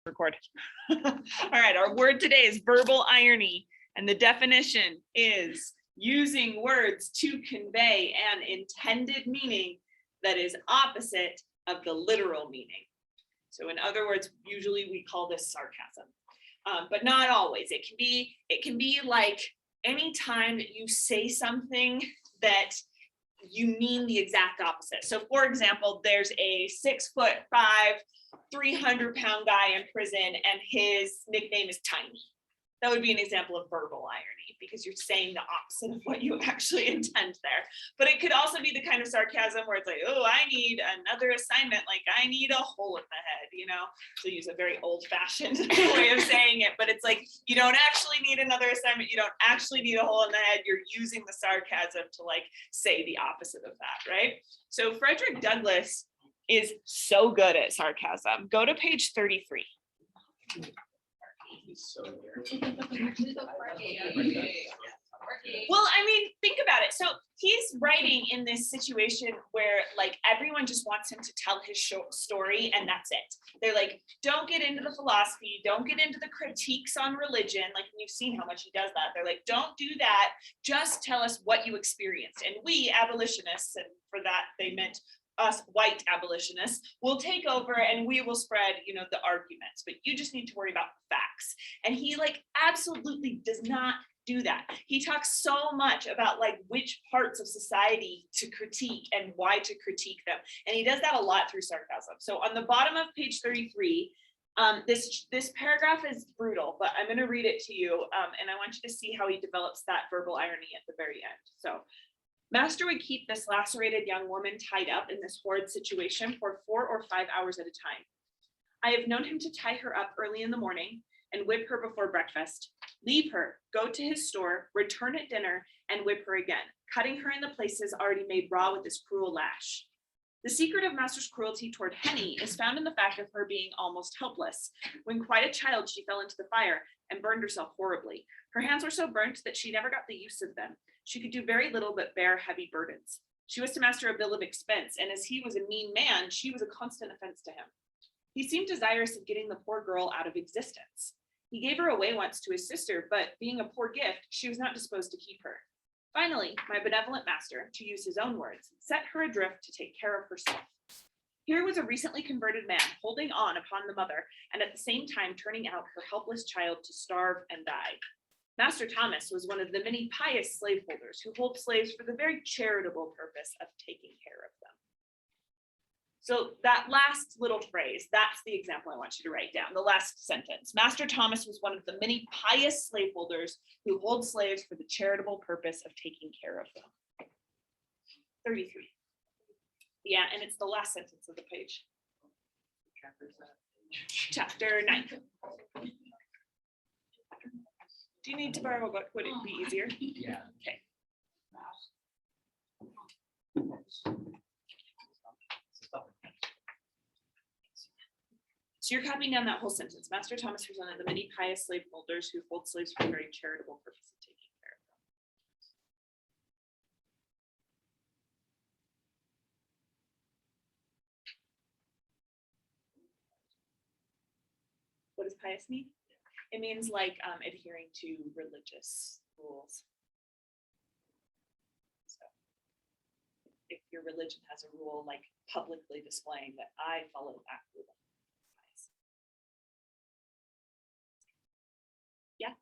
record. All right, our word today is verbal irony, and the definition is using words to convey an intended meaning that is opposite of the literal meaning. So in other words, usually we call this sarcasm, but not always. It can be like any time that you say something that you mean the exact opposite. So for example, there's a 6'5", 300-pound guy in prison and his nickname is Tiny. That would be an example of verbal irony because you're saying the opposite of what you actually intend there. But it could also be the kind of sarcasm where it's like, oh, I need another assignment, like I need a hole in the head, you know? So use a very old-fashioned way of saying it, but it's like, you don't actually need another assignment, you don't actually need a hole in the head, you're using the sarcasm to like say the opposite of that, right? So Frederick Douglass is so good at sarcasm. Go to page 33. So Well, I mean, think about it. So he's writing in this situation where like everyone just wants him to tell his short story and that's it. They're like, don't get into the philosophy, don't get into the critiques on religion. Like you've seen how much he does that. They're like, don't do that. Just tell us what you experienced. And we abolitionists, and for that they meant us white abolitionists, will take over and we will spread, you know, the arguments, but you just need to worry about facts. And he like absolutely does not do that. He talks so much about like which parts of society to critique and why to critique them. And he does that a lot through sarcasm. So on the bottom of page 33, this paragraph is brutal, but I'm going to read it to you. And I want you to see how he develops that verbal irony at the very end. So Master would keep this lacerated young woman tied up in this horrid situation for 4 or 5 hours at a time. I have known him to tie her up early in the morning and whip her before breakfast, leave her, go to his store, return at dinner, and whip her again, cutting her in the places already made raw with this cruel lash. The secret of Master's cruelty toward Henny is found in the fact of her being almost helpless. When quite a child, she fell into the fire and burned herself horribly. Her hands were so burnt that she never got the use of them. She could do very little but bear heavy burdens. She was to Master a bill of expense, and as he was a mean man, she was a constant offense to him. He seemed desirous of getting the poor girl out of existence. He gave her away once to his sister, but being a poor gift, she was not disposed to keep her. Finally, my benevolent master, to use his own words, set her adrift to take care of herself. Here was a recently converted man holding on upon the mother, and at the same time turning out her helpless child to starve and die. Master Thomas was one of the many pious slaveholders who hold slaves for the very charitable purpose of taking care of them. So that last little phrase, that's the example I want you to write down, the last sentence. Master Thomas was one of the many pious slaveholders who hold slaves for the charitable purpose of taking care of them. 33. Yeah, and it's the last sentence of the page. Chapter 9. Do you need to borrow a book? Would it be easier? Yeah. Okay. So you're copying down that whole sentence. Master Thomas was one of the many pious slaveholders who hold slaves for a very charitable purpose of taking care of them. What does pious mean? It means like adhering to religious rules. So if your religion has a rule, like publicly displaying that I follow that rule. Yeah.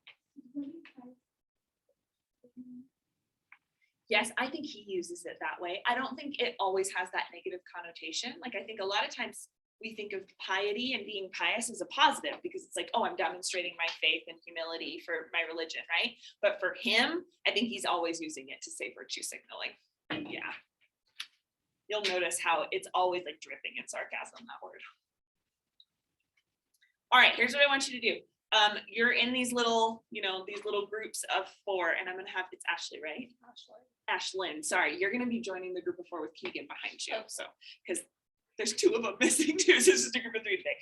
Yes, I think he uses it that way. I don't think it always has that negative connotation. Like I think a lot of times we think of piety and being pious as a positive because it's like, oh, I'm demonstrating my faith and humility for my religion, right? But for him, I think he's always using it to say virtue signaling. Yeah. You'll notice how it's always like dripping in sarcasm, that word. All right, here's what I want you to do. You're in these little, these little groups of 4, and I'm gonna have, it's Ashley, right? Ashlyn, sorry, you're gonna be joining the group of 4 with Keegan behind you. So, because there's 2 of them missing too, so this is a group of 3 today.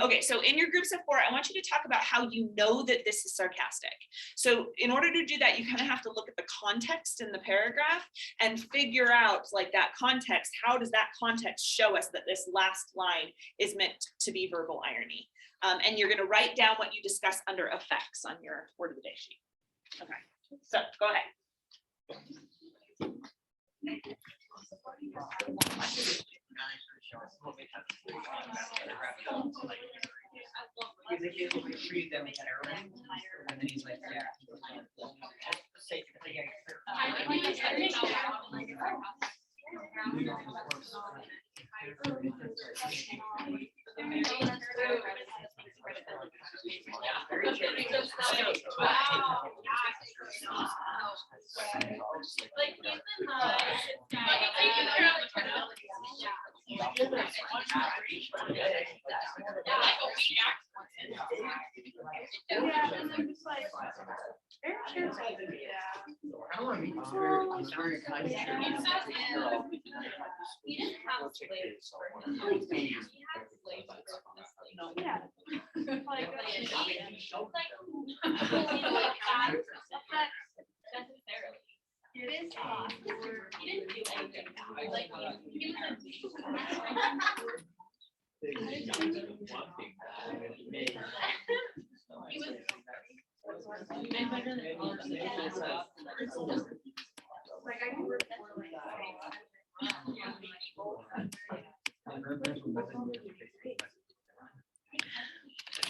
Okay, so in your groups of 4, I want you to talk about how you know that this is sarcastic. So in order to do that, you kind of have to look at the context in the paragraph and figure out like that context. How does that context show us that this last line is meant to be verbal irony? And you're going to write down what you discuss under effects on your word of the day sheet. Okay, so go ahead. Treat them heroin, and then he's like, yeah.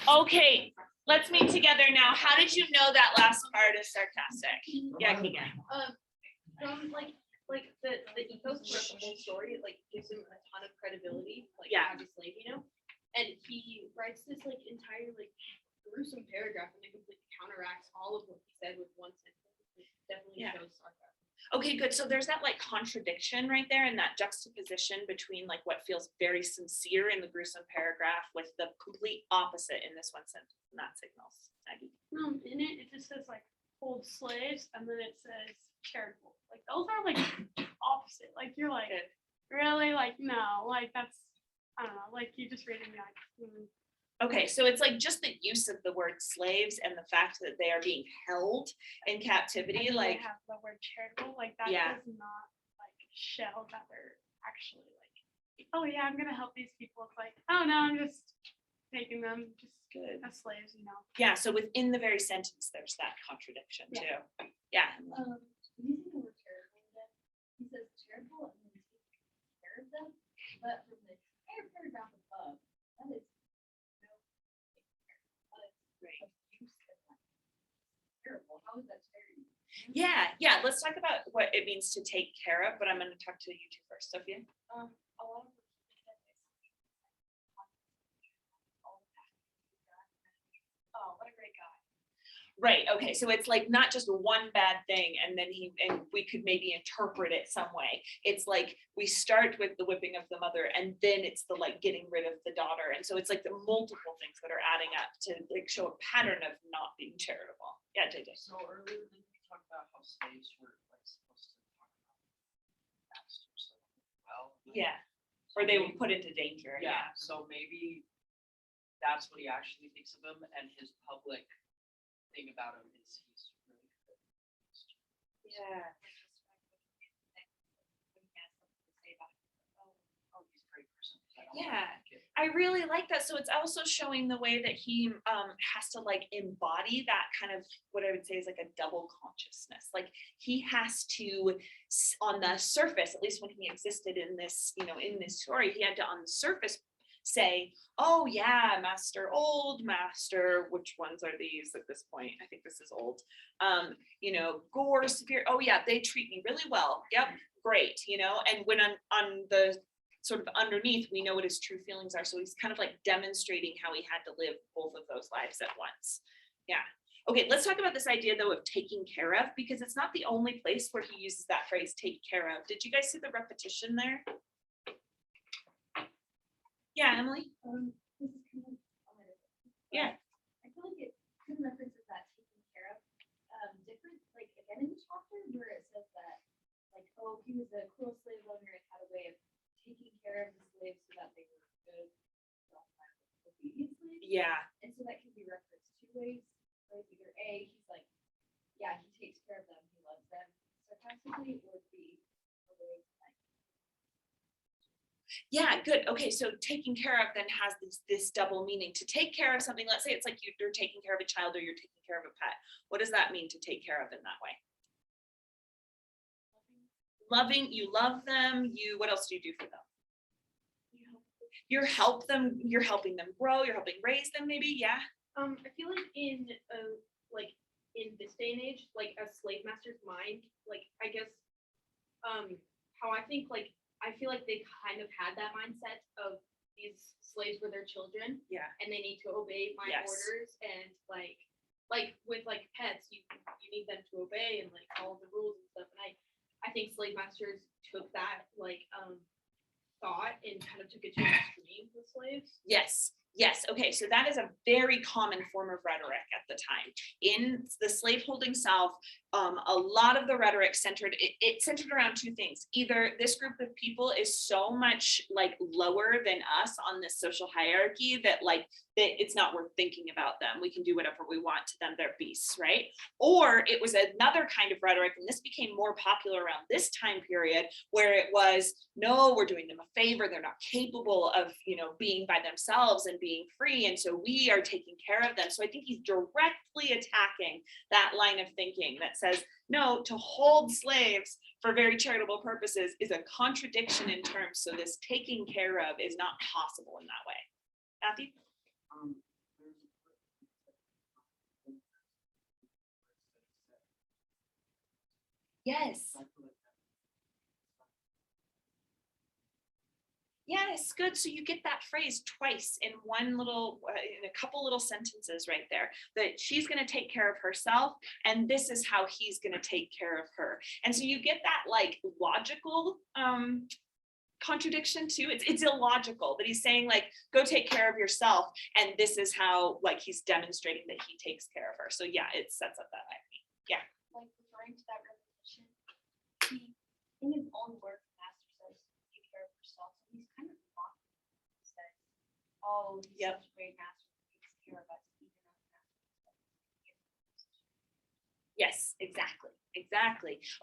Okay, let's meet together now. How did you know that last part is sarcastic? Yeah, Keegan. From like the ethos of the whole story, it like gives him a ton of credibility, like Yeah. as a slave, you know. And he writes this like entire like gruesome paragraph, and it completely counteracts all of what he said with one sentence. It definitely Yeah. shows sarcasm. Okay, good. So there's that like contradiction right there, and that juxtaposition between like what feels very sincere in the gruesome paragraph with the complete opposite in this one sentence, and that signals. Maggie. In it just says like hold slaves, and then it says charitable. Like those are like opposite. Like you're like Good. really like no, like that's I don't know. Like you just reading me like. Okay, so it's like just the use of the word slaves and the fact that they are being held in captivity, And then like they have the word charitable, like that Yeah. does not like show that they're actually like, oh yeah, I'm gonna help these people. It's like, oh no, I'm just taking them just good. as slaves, you know. Yeah, so within the very sentence, there's that contradiction too. Yeah. Using the word charitable again, he says charitable and then take care of them, but from the entire paragraph above, that is no Right. abuse of that. Terrible. How is that charity? Yeah, let's talk about what it means to take care of, but I'm going to talk to you two first, Sophia. A lot of oh, what a great guy. Right, okay, so it's like not just one bad thing and then we could maybe interpret it some way. It's like we start with the whipping of the mother and then it's the like getting rid of the daughter. And so it's like the multiple things that are adding up to like show a pattern of not being charitable. Yeah, JJ. So earlier we talked about how slaves were like supposed to talk about masters like well. Yeah, or they were put into danger. Yeah, so maybe that's what he actually thinks of him, and his public thing about him is he's really good. Yeah. Oh, he's a great person. Yeah. I really like that. So it's also showing the way that he has to like embody that kind of what I would say is like a double consciousness. Like he has to, on the surface, at least when he existed in this, in this story, he had to on the surface say, oh yeah, master, old master, which ones are these at this point? I think this is old. Gore, severe, oh yeah, they treat me really well. Yep, great, and when I'm on the sort of underneath, we know what his true feelings are. So he's kind of like demonstrating how he had to live both of those lives at once. Yeah. Okay, let's talk about this idea though of taking care of, because it's not the only place where he uses that phrase, take care of. Did you guys see the repetition there? Yeah, Emily? This is kind of Yeah. I feel like it kind of references that taking care of different, like again in the chapter where it says that, like, oh, he was a cruel slave owner and had a way of taking care of the slaves so that they were good, obedient slaves. Yeah. And so that can be referenced two ways. Like either A, he's like, yeah, he takes care of them, he loves them sarcastically, or B, a way like Yeah, good. Okay, so taking care of then has this double meaning. To take care of something, let's say it's like you're taking care of a child or you're taking care of a pet. What does that mean to take care of in that way? Loving, you love them, what else do you do for them? You're helping them grow, you're helping raise them maybe, yeah? I feel like in this day and age, like a slave master's mind, like I guess, how I think, like I feel like they kind of had that mindset of these slaves were their children. Yeah. And they need to obey my Yes. orders, and like with like pets, you need them to obey and like follow the rules and stuff. And I think slave masters took that thought and kind of took it to an extreme with slaves. Yes. Okay, so that is a very common form of rhetoric at the time. In the slaveholding South, a lot of the rhetoric centered around two things. Either this group of people is so much like lower than us on this social hierarchy that it's not worth thinking about them. We can do whatever we want to them. They're beasts, right? Or it was another kind of rhetoric, and this became more popular around this time period, where it was, no, we're doing them a favor. They're not capable of, being by themselves and being free. And so we are taking care of them. So I think he's directly attacking that line of thinking that says, no, to hold slaves for very charitable purposes is a contradiction in terms. So this taking care of is not possible in that way. Matthew? Yes. Yes, good. So you get that phrase twice in in a couple little sentences right there, that she's going to take care of herself, and this is how he's going to take care of her. And so you get that logical contradiction too. It's illogical, but he's saying go take care of yourself, and this is how he's demonstrating that he takes care of her. So yeah, it sets up that idea. Yeah. Like referring to that repetition, he, in his own work, Master says, take care of yourself. So he's kind of mocking. He says, oh, he's Yep. such a great master who takes care of us, even as masters. Yes, exactly.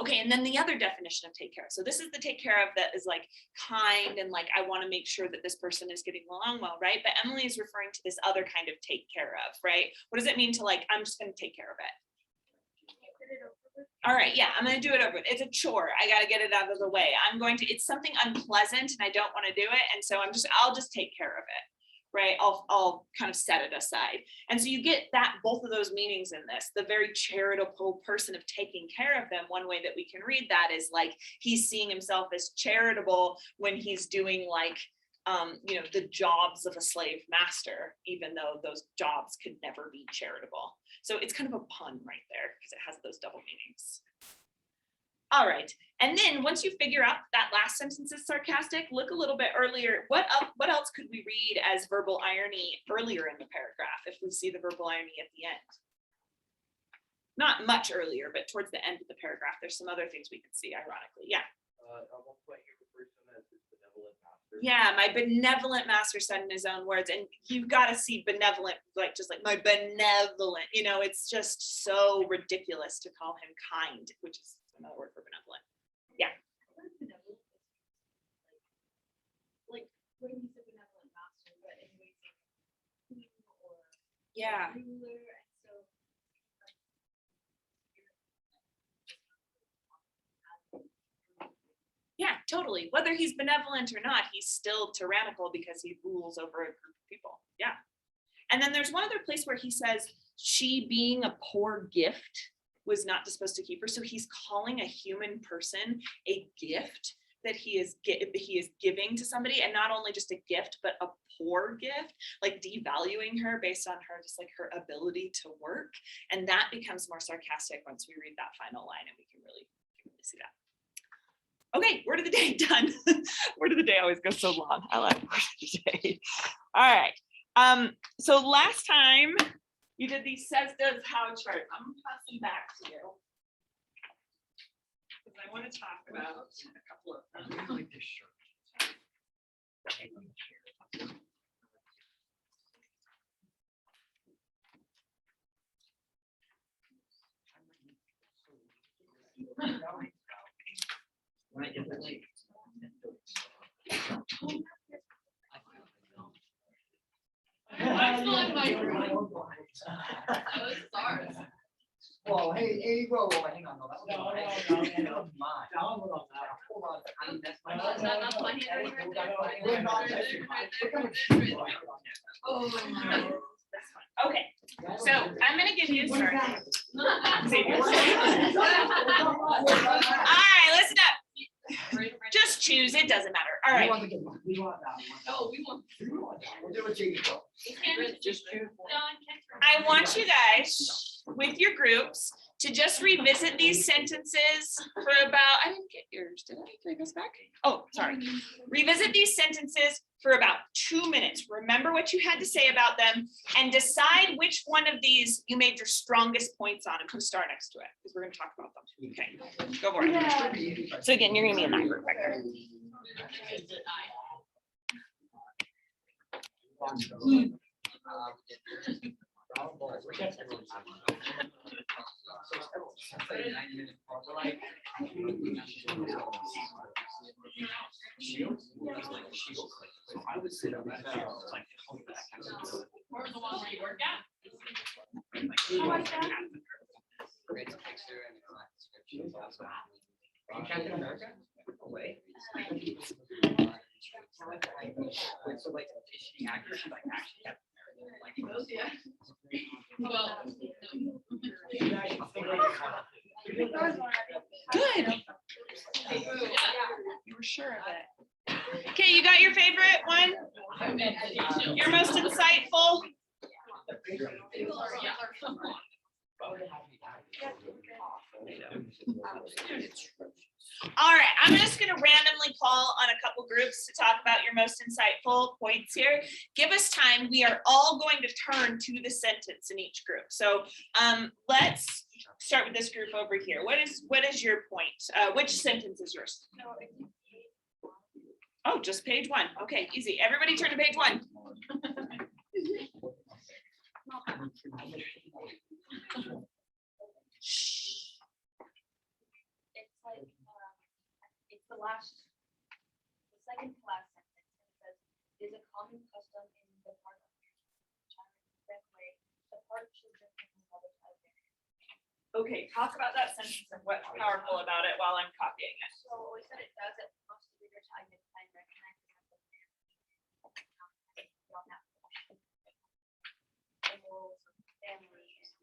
Okay, and then the other definition of take care of. So this is the take care of that is kind and I want to make sure that this person is getting along well, right? But Emily is referring to this other kind of take care of, right? What does it mean to I'm just going to take care of it? All right, yeah, I'm going to do it over. It's a chore. I got to get it out of the way. It's something unpleasant and I don't want to do it. And so I'll just take care of it. Right, I'll kind of set it aside. And so you get both of those meanings in this. The very charitable person of taking care of them. One way that we can read that is he's seeing himself as charitable when he's doing the jobs of a slave master, even though those jobs could never be charitable. So it's kind of a pun right there because it has those double meanings. All right, and then once you figure out that last sentence is sarcastic, look a little bit earlier. What else could we read as verbal irony earlier in the paragraph if we see the verbal irony at the end? Not much earlier, but towards the end of the paragraph, there's some other things we could see, ironically. Yeah. At one point he refers to him as his benevolent master. Yeah, my benevolent master said in his own words, and you've got to see benevolent, just my benevolent, it's just so ridiculous to call him kind, which is another word for benevolent. Yeah. Like when he's a benevolent master, but in ways or Yeah. ruler, and so Yeah, totally. Whether he's benevolent or not, he's still tyrannical because he rules over a group of people. Yeah. And then there's one other place where he says, she being a poor gift was not supposed to keep her. So he's calling a human person a gift that he is giving to somebody, and not only just a gift, but a poor gift, devaluing her based on her, just her ability to work. And that becomes more sarcastic once we read that final line, and we can really see that. Okay, word of the day done. Word of the day always goes so long. I like word of the day. All right. So last time you did the says does how chart. I'm gonna pass them back to you, because I want to talk about a couple of them. I like this shirt. When I get the link. I'm still in my room. Well, hey, whoa, hang on, no, that's. No, mine. no, That's no. mine. Down with all that. Hold on, I mean, that's my. That's my handwriting right there. We're not touching mine. Okay, so I'm gonna give you, sorry. Xavier. All right, listen up. Just choose, it doesn't matter. All We right. want the good one. We want that one. No, we want. We want that. We'll do it to you. Just choose one. I want you guys, with your groups, to just revisit these sentences for about, I didn't get yours, did I? Did I go back? Oh, sorry. Revisit these sentences for about 2 minutes. Remember what you had to say about them and decide which one of these you made your strongest points on and put a star next to it, because we're gonna talk about them. Okay, go for it. So again, you're gonna be in that group right there. I would sit on that. Or the one where you work at. Captain America? Away. So like, is she accurate? She's like actually Captain America. Those, yeah. Well. Good. You were sure of it. Okay, you got your favorite one? Your most insightful? All right, I'm just gonna randomly call on a couple groups to talk about your most insightful points here. Give us time. We are all going to turn to the sentence in each group. So let's start with this group over here. What is your point? Which sentence is yours? Oh, just page 1. Okay, easy. Everybody turn to page 1. It's like, it's the second to last sentence. It says, is a common custom in the part of that way, the part children from the mother's out there. Okay, talk about that sentence and what's powerful about it while I'm copying it. So we said it does it, most of the readers identify and recognize it as a man. The roles of family and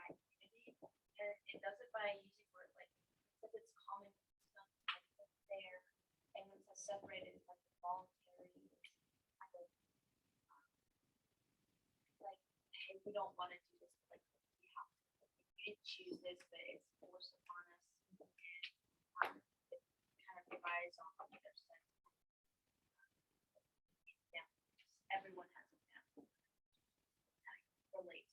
identity, and it does it by using words like, if it's common, something like it's there, and when it's separated, it's like voluntary, kind of, like, hey, we don't want to do this, like, we have to, we didn't choose this, but it's forced upon us. And, it kind of relies on their sense. Yeah, everyone has a family. Kind of relate.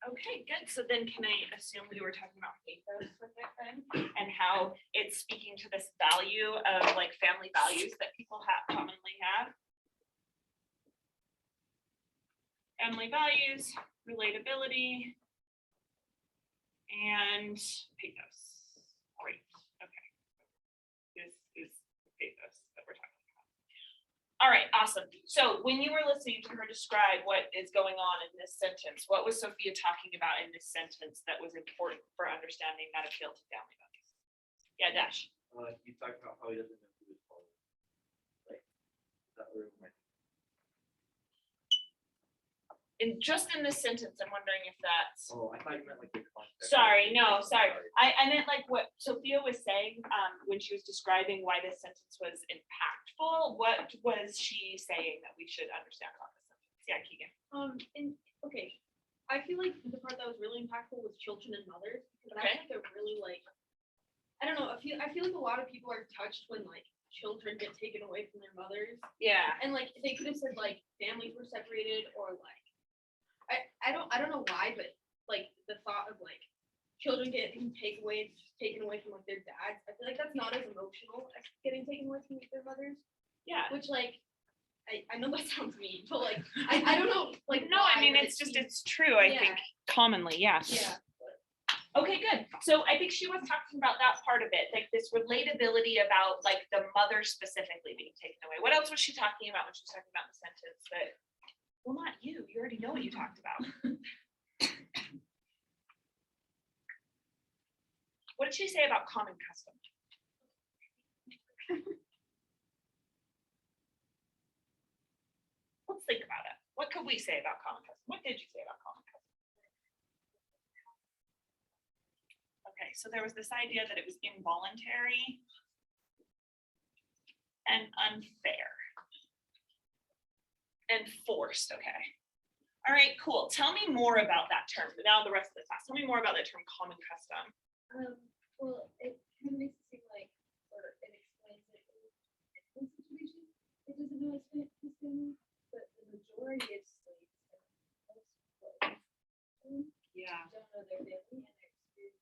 Okay, good. So then can I assume we were talking about pathos with it then? And how it's speaking to this value of like family values that people commonly have? Family values, relatability, and pathos. Great, okay. This is pathos that we're talking about. All right, awesome. So when you were listening to her describe what is going on in this sentence, what was Sophia talking about in this sentence that was important for understanding that appeal to family values? Yeah, Dash. You talked about how he doesn't know who his father is. Like, that were my. And just in this sentence, I'm wondering if that's. Oh, I thought you meant like the context. Sorry, no, sorry. I meant like what Sophia was saying when she was describing why this sentence was impactful. What was she saying that we should understand about this sentence? Yeah, Keegan. And okay, I feel like the part that was really impactful was children and mothers, because I Okay. think they're really like, I don't know, I feel like a lot of people are touched when like children get taken away from their mothers, Yeah. and like they could have said like families were separated, or like I don't know why, but like the thought of like children getting taken away from like their dads, I feel like that's not as emotional as getting taken away from their mothers, Yeah. which like I know that sounds mean, but like I don't know, like No, I why, mean but it's it just seems- it's true. I Yeah. think commonly, yeah. yeah. Okay, good. So I think she was talking about that part of it, like this relatability about like the mother specifically being taken away. What else was she talking about when she was talking about the sentence that, well, not you, you already know what you talked about. What did she say about common custom? Let's think about it. What could we say about common custom? What did you say about common custom? Okay, so there was this idea that it was involuntary and unfair and forced. Okay. All right, cool. Tell me more about that term. Now the rest of the class, tell me more about the term common custom. Well, it kind of makes it seem like, or it explains that in this situation, it doesn't know it's family, but the majority of slaves and most slaves Yeah. don't know their family and their experience.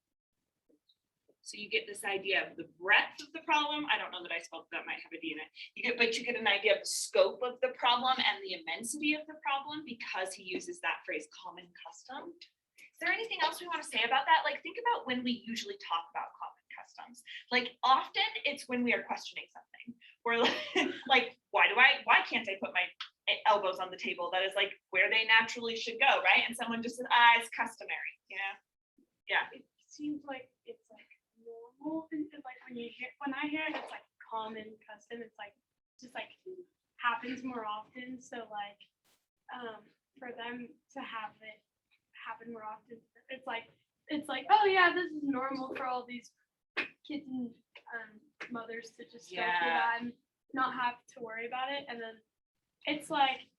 So you get this idea of the breadth of the problem. I don't know that I spelled that, might have a D in it. But you get an idea of the scope of the problem and the immensity of the problem because he uses that phrase common custom. Is there anything else we want to say about that? Like, think about when we usually talk about common customs. Like, often it's when we are questioning something. We're like, why can't I put my elbows on the table? That is like where they naturally should go, right? And someone just says, it's customary, you know? Yeah. It seems like it's like normal, and like when I hear it, it's like common custom. It's like just like happens more often. So like for them to have it happen more often, it's like oh yeah, this is normal for all these kids and mothers to just go through that and not have to worry about it. And then it's like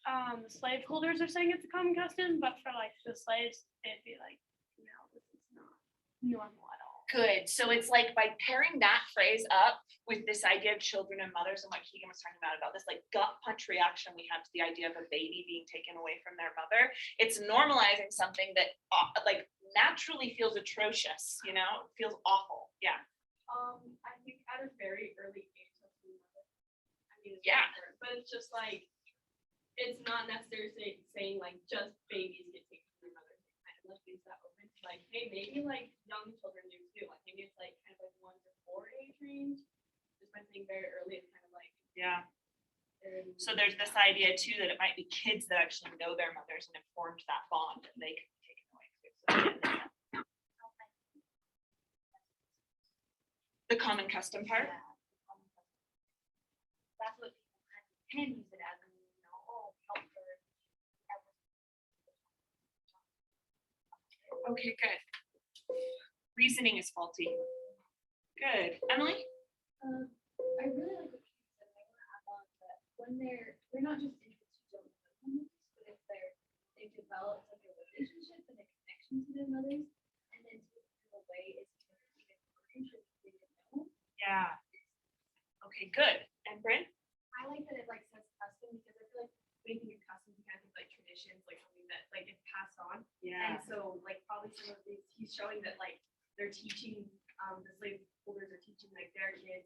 the slave holders are saying it's a common custom, but for like the slaves, it'd be like, no, this is not normal at all. Good. So it's like by pairing that phrase up with this idea of children and mothers and what Keegan was talking about this like gut punch reaction we have to the idea of a baby being taken away from their mother, it's normalizing something that like naturally feels atrocious, you know, feels awful. Yeah. I think at a very early age, that's when I mean, it's Yeah. different, but it's just like, it's not necessarily saying like just babies get taken from their mother. It kind of left things that open to like, hey, maybe like young children do too. Like maybe it's like kind of like 1 to 4 age range. Just by saying very early, it's kind of like. Yeah. So there's this idea too that it might be kids that actually know their mothers and have formed that bond and they can be taken away. The common custom part. That's what people can use it as, help her. Okay, good. Reasoning is faulty. Good. Emily? I really like what you said. I want to add on that when they're not just infants who don't know them, but if they've developed like a relationship and a connection to their mothers, and then taking them away is even more interesting to know. Yeah. Okay, good. And Bryn? I like that it like says custom because I feel like when you think of customs, you kind of think like traditions, like something that like is passed on. And so like probably some of these, he's showing that like they're teaching, the slave holders are teaching like their kids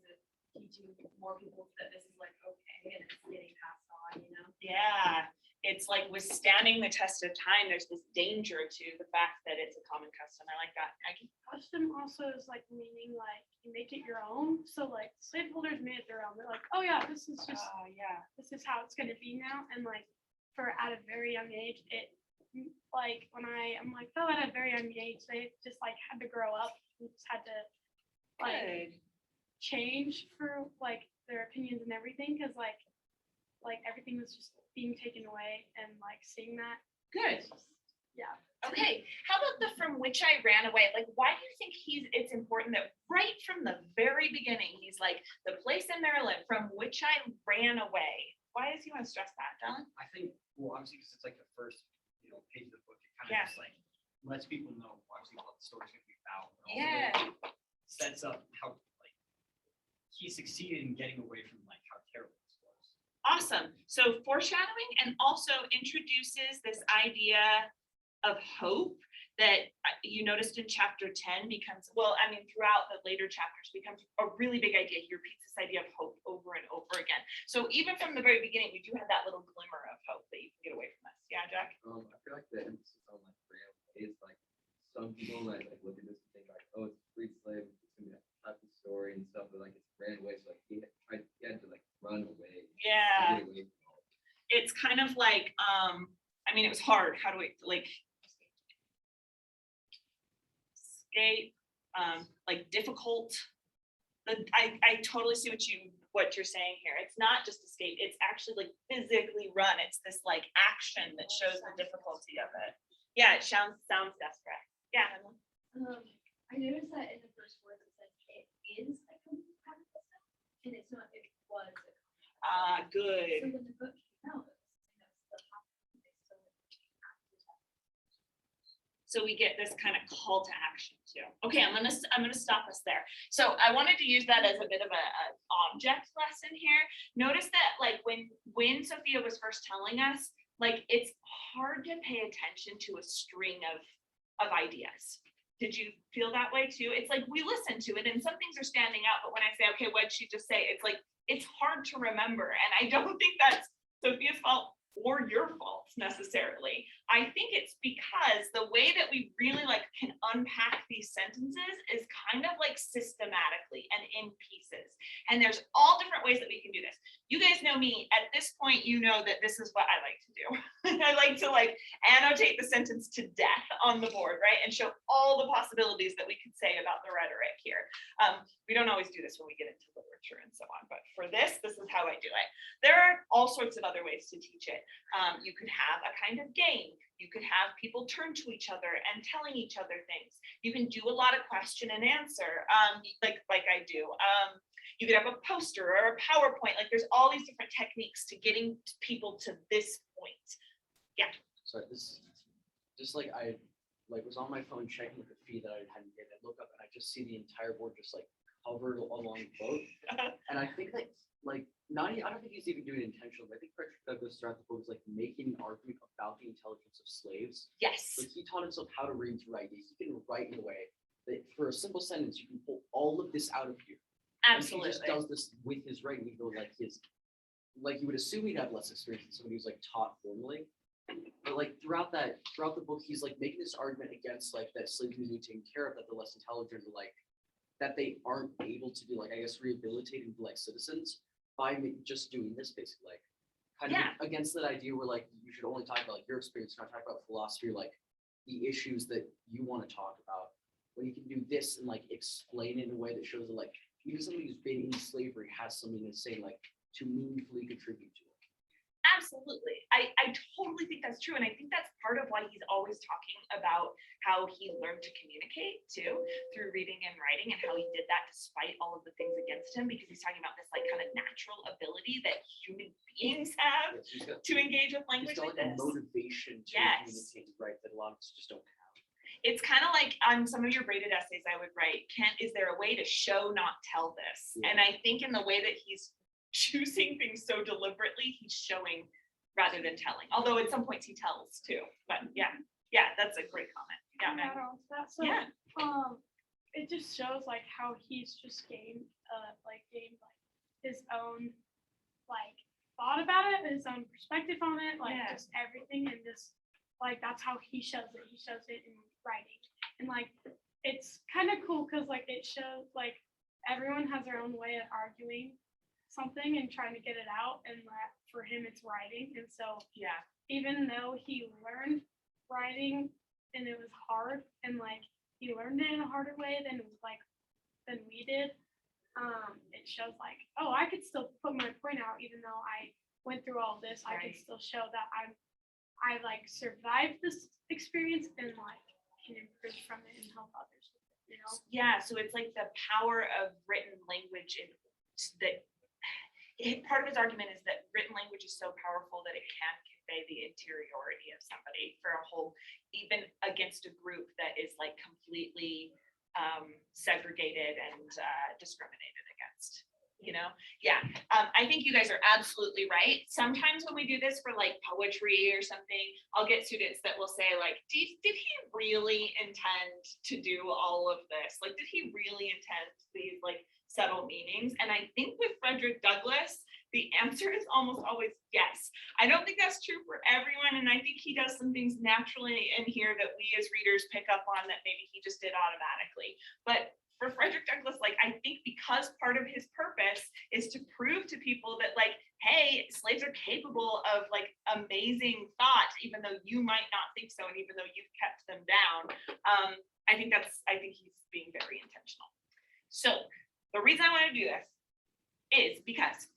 and teaching more people that this is like okay and it's getting passed on, you know? Yeah. It's like withstanding the test of time. There's this danger to the fact that it's a common custom. I like that. Custom also is like meaning like you make it your own. So like slaveholders made it their own. They're like, oh yeah, this is just this is how it's gonna be now. And like for at a very young age, it like when I'm like, oh, at a very young age, they just like had to grow up and just had to like change for like their opinions and everything because like everything was just being taken away and like seeing that. Good. Yeah. Okay. How about the from which I ran away? Like, why do you think it's important that right from the very beginning, he's like, the place in Maryland from which I ran away? Why does he want to stress that, Dylan? I think, well, obviously, because it's like the first, page of the book, it kind of just like lets people know obviously what the story's gonna be about. And also sets up how like he succeeded in getting away from like how terrible this was. Awesome. So foreshadowing and also introduces this idea of hope that you noticed in chapter 10 becomes, well, I mean, throughout the later chapters becomes a really big idea. He repeats this idea of hope over and over again. So even from the very beginning, we do have that little glimmer of hope that you can get away from this. Yeah, Jack? I feel like the emphasis on like ran away is like some people like of like, I mean, it was hard. How do we like escape, like difficult? I totally see what you're saying here. It's not just escape, it's actually like physically run. It's this like action that shows the difficulty of it. Yeah, it sounds desperate. Yeah. I noticed that in the first word it said it is a complete private system, and it's not, it was. So Good. when the book came out, it was the top. So we get this kind of call to action too. Okay, I'm gonna stop us there. So I wanted to use that as a bit of a object lesson here. Notice that like when Sophia was first telling us, like it's hard to pay attention to a string of ideas. Did you feel that way too? It's like we listen to it and some things are standing out, but when I say, okay, what'd she just say? It's like it's hard to remember. And I don't think that's Sophia's fault or your fault necessarily. I think it's because the way that we really like can unpack these sentences is kind of like systematically and in pieces. And there's all different ways that we can do this. You guys know me at this point, you know that this is what I like to do. I like to like annotate the sentence to death on the board, right? And show all the possibilities that we could say about the rhetoric here. We don't always do this when we get into literature and so on, but for this is how I do it. There are all sorts of other ways to teach it. You could have a kind of game. You could have people turn to each other and telling each other things. You can do a lot of question and answer, like I do. You could have a poster or a PowerPoint. Like there's all these different techniques to getting people to this point. Yeah. So this, just like I was on my phone checking the feed that I hadn't hit. I look up and I just see the entire board just like covered along both. And I think that like I don't think he's even doing it intentionally. I think Frederick Douglass throughout the book is like making an argument about the intelligence of slaves. Yes. Like he taught himself how to read to write. He can write in a way that for a simple sentence you can pull all of this out of here. Absolutely. And he just does this with his writing, even though like you would assume he'd have less experience than somebody who's like taught formally. But like throughout the book, he's like making this argument against like that slaves need to be taken care of, that they're less intelligent, like that they aren't able to be like, I guess, rehabilitated like citizens by just doing this basically, like kind of against that idea where like you should only talk about like your experience, not talk about philosophy or like the issues that you want to talk about. When you can do this and like explain it in a way that shows that like even somebody who's been in slavery has something to say, like to meaningfully contribute to it. Absolutely. I totally think that's true. And I think that's part of why he's always talking about how he learned to communicate too, through reading and writing, and how he did that despite all of the things against him, because he's talking about this like kind of natural ability that human beings have to engage with language He's like got like a this. motivation to communicate, right, that a lot of us just don't have. It's kind of like on some of your graded essays I would write, is there a way to show, not tell this? Yeah. And I think in the way that he's choosing things so deliberately, he's showing rather than telling. Although at some points he tells too. But yeah, that's a great comment. Yeah, Add man. on to that. So, Yeah. it just shows like how he's just gained his own like thought about it, his own perspective on it, like Yeah. just everything, and just like that's how he shows it. He shows it in writing, and like it's kind of cool because like it shows like everyone has their own way of arguing something and trying to get it out, and for him it's writing. And so Yeah. even though he learned writing and it was hard, and like he learned it in a harder way than we did, it shows like, oh, I could still put my point out even though I went through all this. I can Right. still show that I like survived this experience and like can improve from it and help others with it, you know? Yeah, so it's like the power of written language part of his argument is that written language is so powerful that it can convey the interiority of somebody for a whole, even against a group that is like completely segregated and discriminated against, you know? Yeah, I think you guys are absolutely right. Sometimes when we do this for like poetry or something, I'll get students that will say like, did he really intend to do all of this? Like, did he really intend these like subtle meanings? And I think with Frederick Douglass, the answer is almost always yes. I don't think that's true for everyone, and I think he does some things naturally in here that we as readers pick up on that maybe he just did automatically. But for Frederick Douglass, like, I think because part of his purpose is to prove to people that, like, hey, slaves are capable of like amazing thought, even though you might not think so, and even though you've kept them down. I think he's being very intentional. So the reason I want to do this is because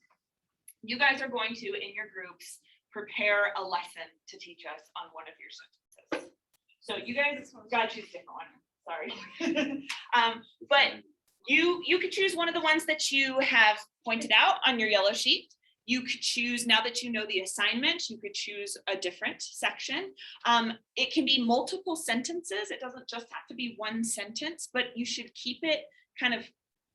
you guys are going to, in your groups, prepare a lesson to teach us on one of your sentences. So you guys gotta choose a different one, sorry. But you could choose one of the ones that you have pointed out on your yellow sheet. You could choose, now that you know the assignment, you could choose a different section. It can be multiple sentences. It doesn't just have to be one sentence, but you should keep it kind of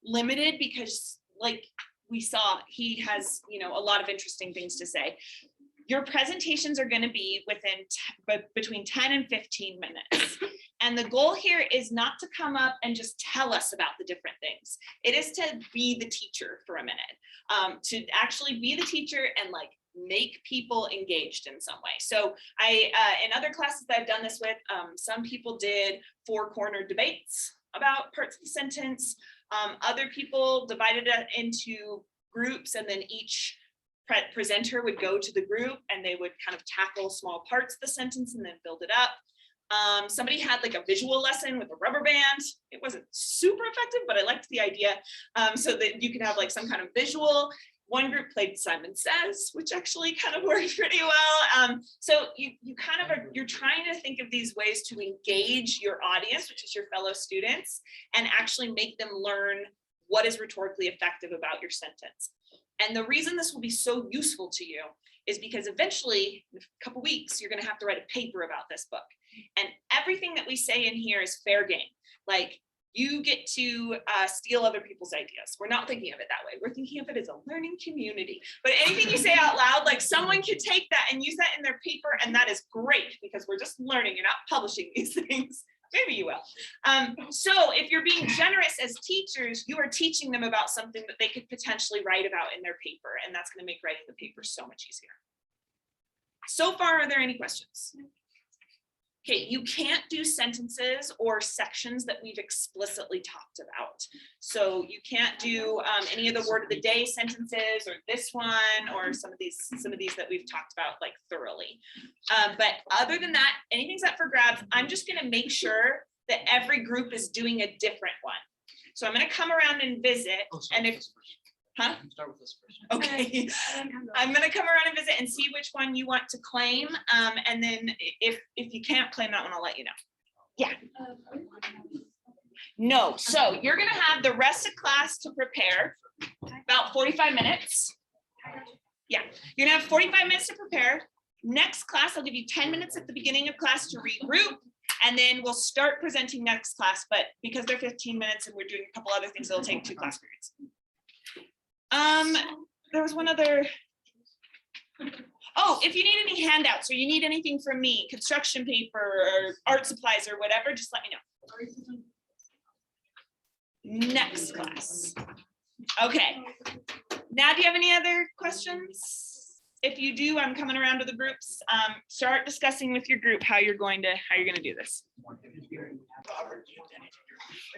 limited because, like we saw, he has, you know, a lot of interesting things to say. Your presentations are going to be between 10 and 15 minutes. And the goal here is not to come up and just tell us about the different things. It is to be the teacher for a minute, to actually be the teacher and like make people engaged in some way. So in other classes that I've done this with, some people did 4-corner debates about parts of the sentence. Other people divided it into groups, and then each presenter would go to the group and they would kind of tackle small parts of the sentence and then build it up. Somebody had like a visual lesson with a rubber band. It wasn't super effective, but I liked the idea, so that you could have like some kind of visual. One group played Simon Says, which actually kind of worked pretty well. So you kind of you're trying to think of these ways to engage your audience, which is your fellow students, and actually make them learn what is rhetorically effective about your sentence. And the reason this will be so useful to you is because eventually, in a couple weeks, you're going to have to write a paper about this book. And everything that we say in here is fair game. Like, you get to steal other people's ideas. We're not thinking of it that way. We're thinking of it as a learning community. But anything you say out loud, like someone could take that and use that in their paper, and that is great because we're just learning. You're not publishing these things. Maybe you will. So if you're being generous as teachers, you are teaching them about something that they could potentially write about in their paper, and that's going to make writing the paper so much easier. So far, are there any questions? Okay, you can't do sentences or sections that we've explicitly talked about. So you can't do any of the word of the day sentences, or this one, or some of these that we've talked about like thoroughly. But other than that, anything's up for grabs. I'm just gonna make sure that every group is doing a different one. So I'm gonna come around and visit, and if, huh? Start with this first. Okay, I'm gonna come around and visit and see which one you want to claim. And then if you can't claim that one, I'll let you know. Yeah. No, so you're gonna have the rest of class to prepare, about 45 minutes. Yeah, you're gonna have 45 minutes to prepare. Next class, I'll give you 10 minutes at the beginning of class to regroup, and then we'll start presenting next class. But because they're 15 minutes and we're doing a couple other things, it'll take 2 class periods. There was one other. Oh, if you need any handouts or you need anything from me, construction paper or art supplies or whatever, just let me know. Next class. Okay. Now, do you have any other questions? If you do, I'm coming around to the groups. Start discussing with your group how you're going to do this.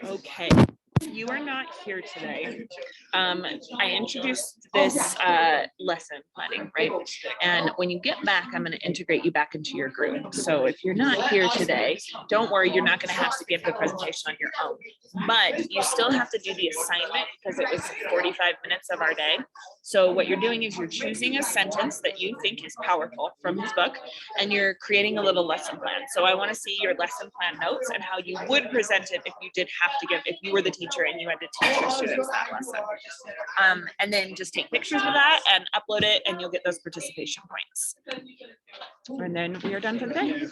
Okay. You are not here today. I introduced this lesson planning, right? And when you get back, I'm going to integrate you back into your group. So if you're not here today, don't worry, you're not going to have to give the presentation on your own. But you still have to do the assignment because it was 45 minutes of our day. So what you're doing is you're choosing a sentence that you think is powerful from his book, and you're creating a little lesson plan. So I want to see your lesson plan notes and how you would present it if you did have to give, if you were the teacher and you had to teach your students that lesson. And then just take pictures of that and upload it, and you'll get those participation points. And then we are done for the day.